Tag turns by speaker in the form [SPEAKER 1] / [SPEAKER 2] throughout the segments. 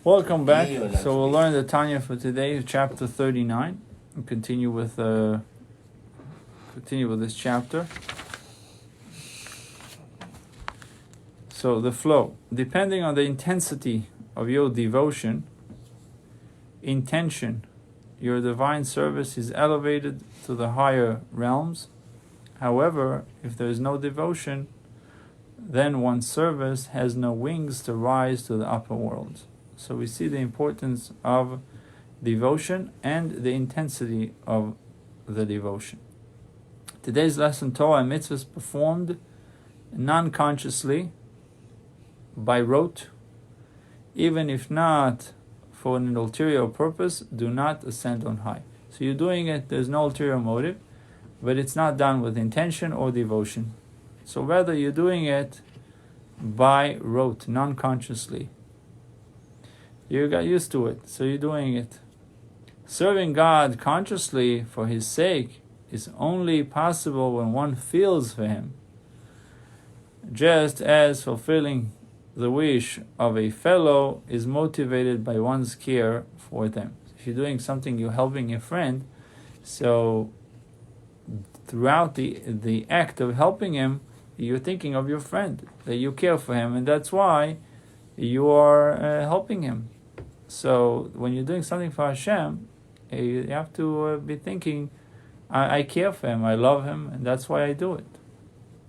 [SPEAKER 1] Welcome back. So we'll learn the Tanya for today, chapter 39, and continue with this chapter. So the flow, depending on the intensity of your devotion, intention, your divine service is elevated to the higher realms. However, if there is no devotion, then one's service has no wings to rise to the upper worlds. So we see the importance of devotion and the intensity of the devotion. Today's lesson, Torah and mitzvahs performed non-consciously, by rote, even if not for an ulterior purpose, do not ascend on high. So you're doing it, there's no ulterior motive, but it's not done with intention or devotion. So rather you're doing it by rote, non-consciously. You got used to it, so you're doing it. Serving God consciously for His sake is only possible when one feels for Him, just as fulfilling the wish of a fellow is motivated by one's care for them. If you're doing something, you're helping a friend, so throughout the act of helping him, you're thinking of your friend, that you care for him, and that's why you are helping him. So when you're doing something for Hashem, you have to be thinking, I care for him, I love him, and that's why I do it.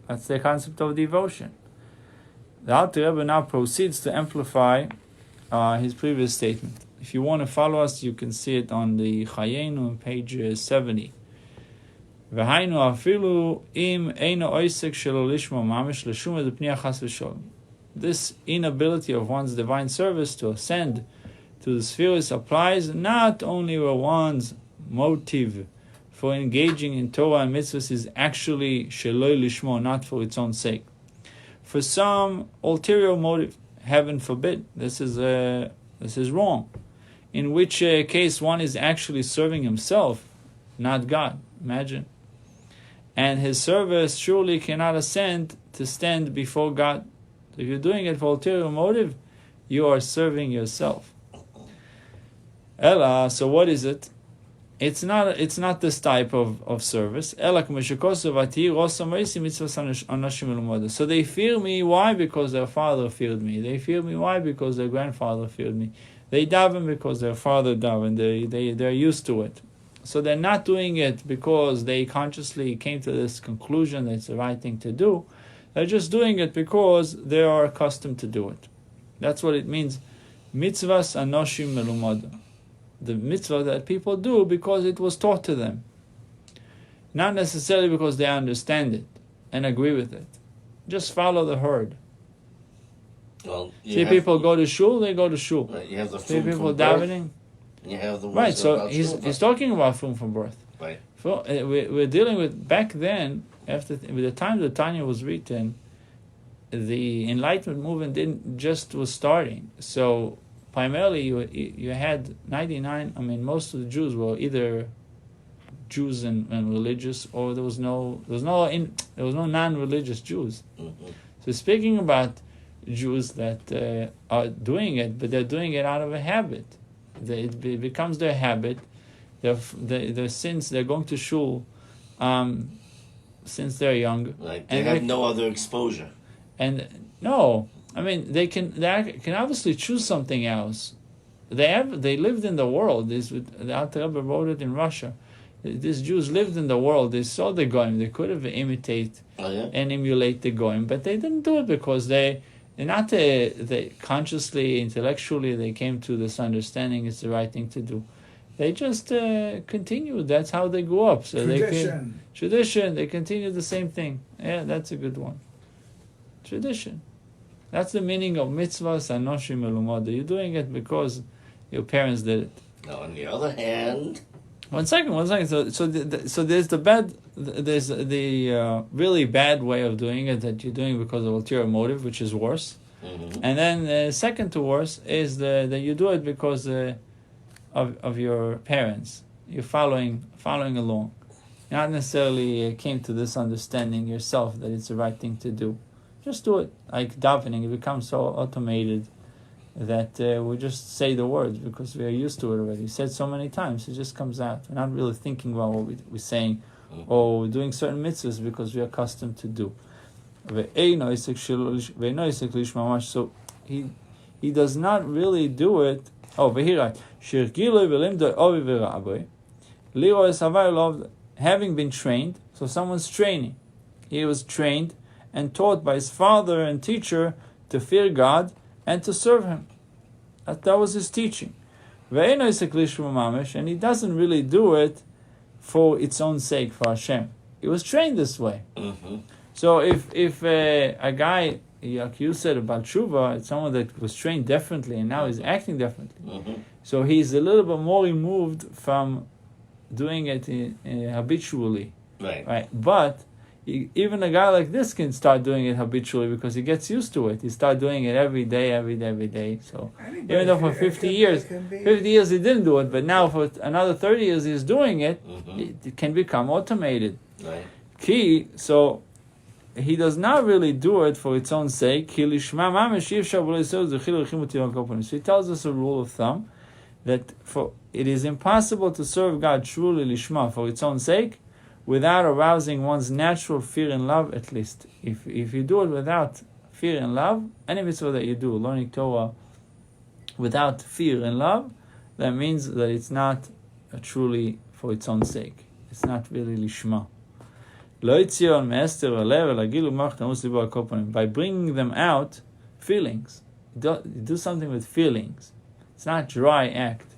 [SPEAKER 1] That's the concept of devotion. The Alter Rebbe now proceeds to amplify his previous statement. If you want to follow us, you can see it on the Chayenu on page 70. V'hainu afilu im eino oisek shelo lishmo mamish l'shum ed'pniya chas v'sholem. This inability of one's divine service to ascend to the spheres applies not only where one's motive for engaging in Torah and mitzvahs is actually sheloi lishmo, not for its own sake. For some ulterior motive, heaven forbid, this is wrong. In which case one is actually serving himself, not God. Imagine. And his service surely cannot ascend to stand before God. If you're doing it for ulterior motive, you are serving yourself. Ella, so what is it? It's not this type of service. So they fear me. Why? Because their father feared me. They fear me. Why? Because their grandfather feared me. They daven because their father davened. They're used to it. So they're not doing it because they consciously came to this conclusion that it's the right thing to do. They're just doing it because they are accustomed to do it. That's what it means. Mitzvahs anoshim melumada. The mitzvah that people do because it was taught to them. Not necessarily because they understand it and agree with it. Just follow the herd.
[SPEAKER 2] Well,
[SPEAKER 1] see people go to shul, they go to shul.
[SPEAKER 2] Right, you have the
[SPEAKER 1] see people davening.
[SPEAKER 2] You have the
[SPEAKER 1] right, so he's talking about from birth.
[SPEAKER 2] Right.
[SPEAKER 1] So, we're dealing with, back then, with the time that Tanya was written, the Enlightenment movement was starting. So primarily you had 99, most of the Jews were either Jews and religious, or there was no non-religious Jews.
[SPEAKER 2] Mm-hmm.
[SPEAKER 1] So speaking about Jews that are doing it, but they're doing it out of a habit. It becomes their habit. Their sins, they're going to shul since they're young.
[SPEAKER 2] Like they have no other exposure.
[SPEAKER 1] And no, they can obviously choose something else. They lived in the world. The Alter Rebbe wrote it in Russia. These Jews lived in the world. They saw the goyim. They could have imitate and emulate the goyim, but they didn't do it because they consciously, intellectually, they came to this understanding it's the right thing to do. They just continued. That's how they grew up. So tradition. They continue the same thing. Yeah, that's a good one. Tradition. That's the meaning of mitzvahs anoshim melumada. You're doing it because your parents did it.
[SPEAKER 2] Now, on the other hand,
[SPEAKER 1] One second. So there's the really bad way of doing it that you're doing because of ulterior motive, which is worse.
[SPEAKER 2] mm-hmm.
[SPEAKER 1] And then second to worse is that you do it because of your parents. You're following along. You not necessarily came to this understanding yourself that it's the right thing to do. Just do it. Like davening, it becomes so automated that we just say the words because we are used to it already. Said so many times, it just comes out. We're not really thinking about what we're saying, or we're doing certain mitzvahs because we're accustomed to do. So he does not really do it. Having been trained, so someone's training. He was trained and taught by his father and teacher to fear God and to serve Him. That was his teaching. And he doesn't really do it for its own sake, for Hashem. He was trained this way.
[SPEAKER 2] Mm-hmm.
[SPEAKER 1] So if a guy, like you said about Tshuva, it's someone that was trained differently and now he's acting differently.
[SPEAKER 2] Mm-hmm.
[SPEAKER 1] So he's a little bit more removed from doing it habitually. Right. But even a guy like this can start doing it habitually because he gets used to it. He starts doing it every day. So even though for 50 years he didn't do it, but now for another 30 years he's doing it, it can become automated.
[SPEAKER 2] Right.
[SPEAKER 1] So he does not really do it for its own sake. So he tells us a rule of thumb that it is impossible to serve God truly lishma, for its own sake, without arousing one's natural fear and love, at least. If you do it without fear and love, any mitzvah that you do, learning Torah, without fear and love, that means that it's not truly for its own sake. It's not really lishma. By bringing them out, feelings. Do something with feelings. It's not dry act.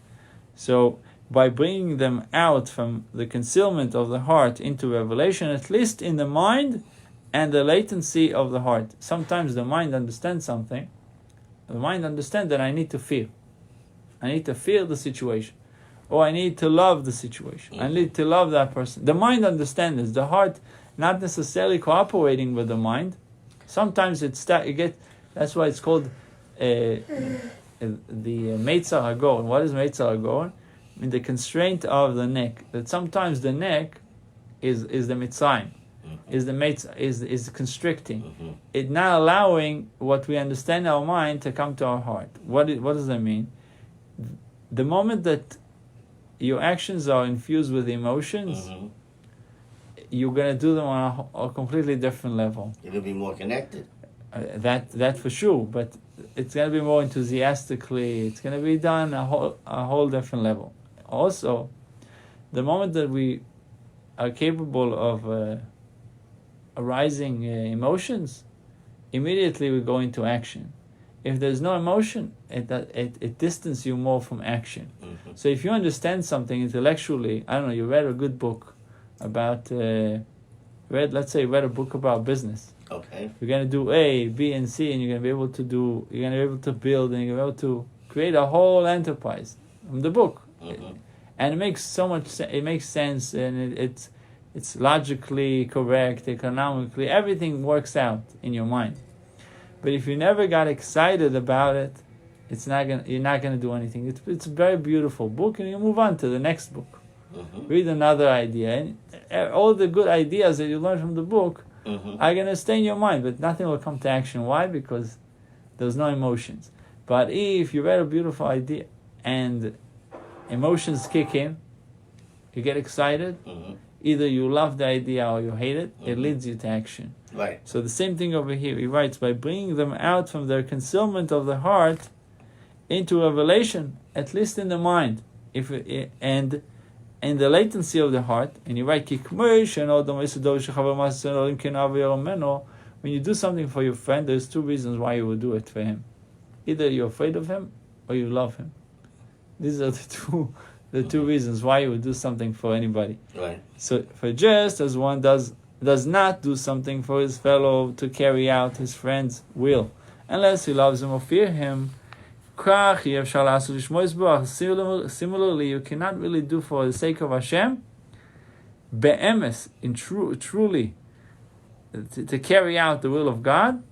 [SPEAKER 1] So by bringing them out from the concealment of the heart into revelation, at least in the mind and the latency of the heart. Sometimes the mind understands something. The mind understands that I need to fear. I need to fear the situation. Or I need to love the situation. I need to love that person. The mind understands this. The heart not necessarily cooperating with the mind. Sometimes that's why it's called the Meitzar HaGor. And what is Meitzar HaGor? I mean, the constraint of the neck. That sometimes the neck is the Mitzrayim, is constricting. It's not allowing what we understand in our mind to come to our heart. What does that mean? The moment that your actions are infused with emotions, you're going to do them on a completely different level.
[SPEAKER 2] You're going to be more connected.
[SPEAKER 1] That for sure, but it's going to be more enthusiastically. It's going to be done a whole different level. Also, the moment that we are capable of arising emotions, immediately we go into action. If there's no emotion, it distances you more from action. So if you understand something intellectually, I don't know, you read a good book about, read a book about business.
[SPEAKER 2] Okay.
[SPEAKER 1] You're going to do A, B, and C, and you're going to be able to build, and you're going to be able to create a whole enterprise from the book. And it makes so much sense. It makes sense, and it's logically correct, economically, everything works out in your mind. But if you never got excited about it, you're not gonna do anything. It's a very beautiful book, and you move on to the next book. Read another idea, and all the good ideas that you learn from the book are gonna stay in your mind, but nothing will come to action. Why? Because there's no emotions. But if you read a beautiful idea and emotions kick in, you get excited. Either you love the idea or you hate it. It leads you to action.
[SPEAKER 2] Right.
[SPEAKER 1] So the same thing over here. He writes, by bringing them out from their concealment of the heart into revelation, at least in the mind, and in the latency of the heart. And you write, when you do something for your friend, there's two reasons why you will do it for him. Either you're afraid of him or you love him. These are the two reasons why you would do something for anybody.
[SPEAKER 2] Right.
[SPEAKER 1] So for just as one does not do something for his fellow to carry out his friend's will, unless he loves him or fear him. Similarly, you cannot really do for the sake of Hashem, be'emes, truly, to carry out the will of God,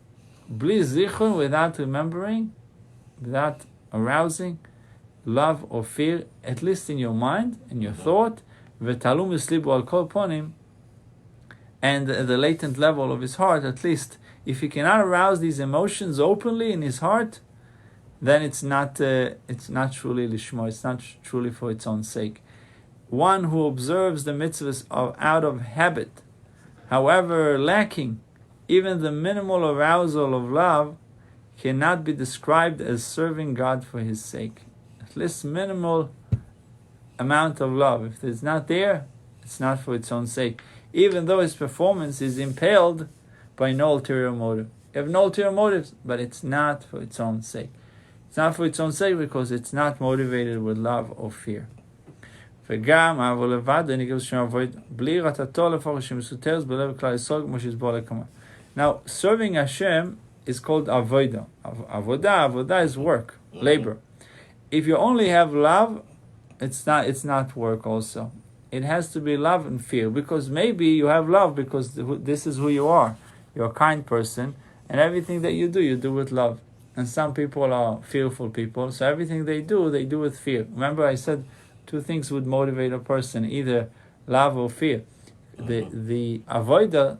[SPEAKER 1] bli zichron, without remembering, without arousing love or fear, at least in your mind, in your thought, v'talum yislibu al kol ponim, and the latent level of his heart, at least, if he cannot arouse these emotions openly in his heart, then it's not truly lishmo. It's not truly for its own sake. One who observes the mitzvahs out of habit, however lacking, even the minimal arousal of love, cannot be described as serving God for His sake. At least minimal amount of love. If it's not there, it's not for its own sake. Even though his performance is impelled by no ulterior motive. You have no ulterior motives, but it's not for its own sake. It's not for its own sake because it's not motivated with love or fear. Now, serving Hashem is called avodah. Avodah is work, labor. If you only have love, it's not work also. It has to be love and fear, because maybe you have love because this is who you are. You're a kind person, and everything that you do with love. And some people are fearful people, so everything they do with fear. Remember I said two things would motivate a person, either love or fear. The avodah,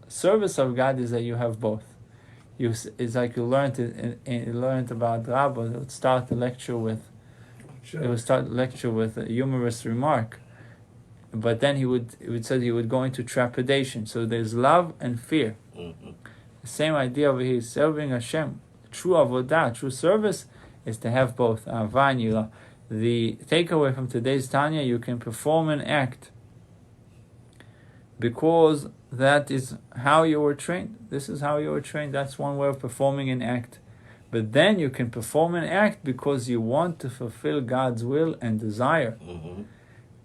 [SPEAKER 1] service of God, is that you have both. It's like you learned about Rabbi. It would start the lecture with a humorous remark, but then he would say he would go into trepidation. So there's love and fear.
[SPEAKER 2] Mm-hmm.
[SPEAKER 1] The same idea over here, serving Hashem. True avodah, true service, is to have both. Ahava and yirah. The takeaway from today's Tanya: you can perform an act because that is how you were trained. This is how you were trained. That's one way of performing an act. But then you can perform an act because you want to fulfill God's will and desire.
[SPEAKER 2] Mm-hmm.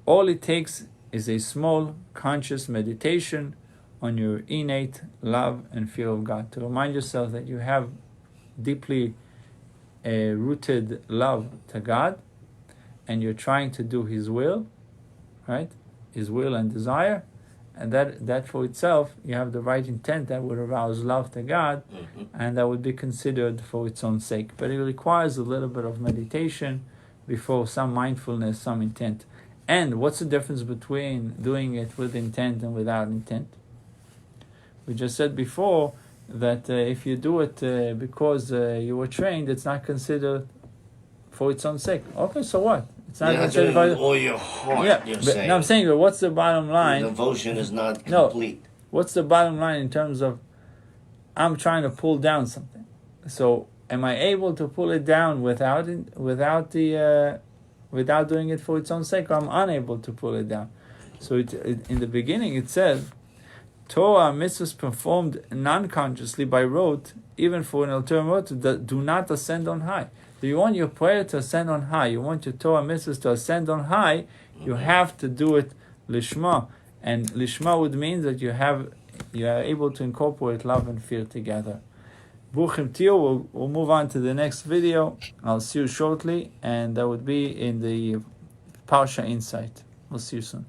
[SPEAKER 1] All it takes is a small conscious meditation on your innate love and fear of God, to remind yourself that you have deeply rooted love to God, and you're trying to do His will, right? His will and desire, and that for itself, you have the right intent that would arouse love to God,
[SPEAKER 2] Mm-hmm.
[SPEAKER 1] and that would be considered for its own sake. But it requires a little bit of meditation before some mindfulness, some intent. And what's the difference between doing it with intent and without intent? We just said before that if you do it because you were trained, it's not considered for its own sake. Okay, so what? It's not considered by
[SPEAKER 2] all your heart.
[SPEAKER 1] Yeah,
[SPEAKER 2] You're
[SPEAKER 1] but,
[SPEAKER 2] saying.
[SPEAKER 1] no, I'm saying, but what's the bottom line?
[SPEAKER 2] The devotion is not
[SPEAKER 1] No.
[SPEAKER 2] complete.
[SPEAKER 1] What's the bottom line in terms of I'm trying to pull down something? So am I able to pull it down without doing it for its own sake, or I'm unable to pull it down? So in the beginning it says, Torah mitzvahs performed non-consciously by rote, even for an ulterior motive, that do not ascend on high. Do you want your prayer to ascend on high? You want your Torah mitzvahs to ascend on high? You have to do it lishma, and lishma would mean that you are able to incorporate love and fear together. Bruchim Tio. We'll move on to the next video. I'll see you shortly, and that would be in the Parsha Insight. We'll see you soon.